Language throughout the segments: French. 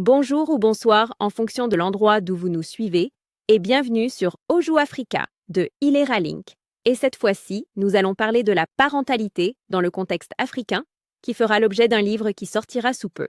Bonjour ou bonsoir en fonction de l'endroit d'où vous nous suivez et bienvenue sur Oju Africa de Hilera Link. Et cette fois-ci, nous allons parler de la parentalité dans le contexte africain qui fera l'objet d'un livre qui sortira sous peu.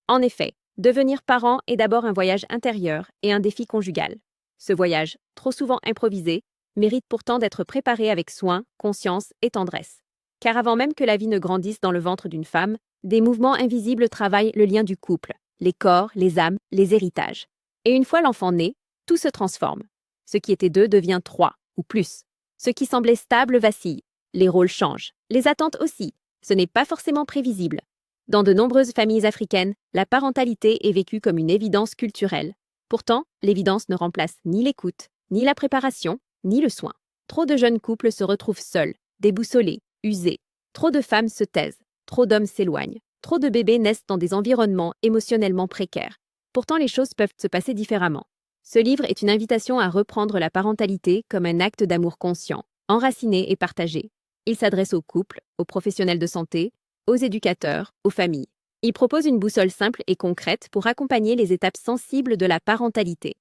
En effet, devenir parent est d'abord un voyage intérieur et un défi conjugal. Ce voyage, trop souvent improvisé, mérite pourtant d'être préparé avec soin, conscience et tendresse. Car avant même que la vie ne grandisse dans le ventre d'une femme, des mouvements invisibles travaillent le lien du couple, les corps, les âmes, les héritages. Et une fois l'enfant né, tout se transforme. Ce qui était 2 devient 3 ou plus. Ce qui semblait stable vacille. Les rôles changent. Les attentes aussi. Ce n'est pas forcément prévisible. Dans de nombreuses familles africaines, la parentalité est vécue comme une évidence culturelle. Pourtant, l'évidence ne remplace ni l'écoute, ni la préparation, ni le soin. Trop de jeunes couples se retrouvent seuls, déboussolés, usés. Trop de femmes se taisent. Trop d'hommes s'éloignent. Trop de bébés naissent dans des environnements émotionnellement précaires. Pourtant, les choses peuvent se passer différemment. Ce livre est une invitation à reprendre la parentalité comme un acte d'amour conscient, enraciné et partagé. Il s'adresse aux couples, aux professionnels de santé, aux éducateurs, aux familles. Il propose une boussole simple et concrète pour accompagner les étapes sensibles de la parentalité.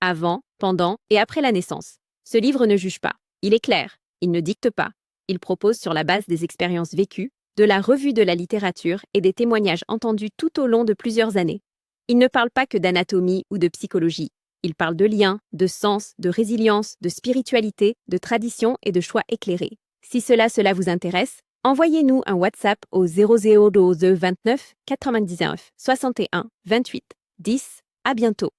Avant, pendant et après la naissance. Ce livre ne juge pas. Il éclaire. Il ne dicte pas. Il propose sur la base des expériences vécues, de la revue de la littérature et des témoignages entendus tout au long de plusieurs années. Il ne parle pas que d'anatomie ou de psychologie. Il parle de liens, de sens, de résilience, de spiritualité, de tradition et de choix éclairés. Si cela vous intéresse, envoyez-nous un WhatsApp au 0012 29 99 61 28 10. À bientôt.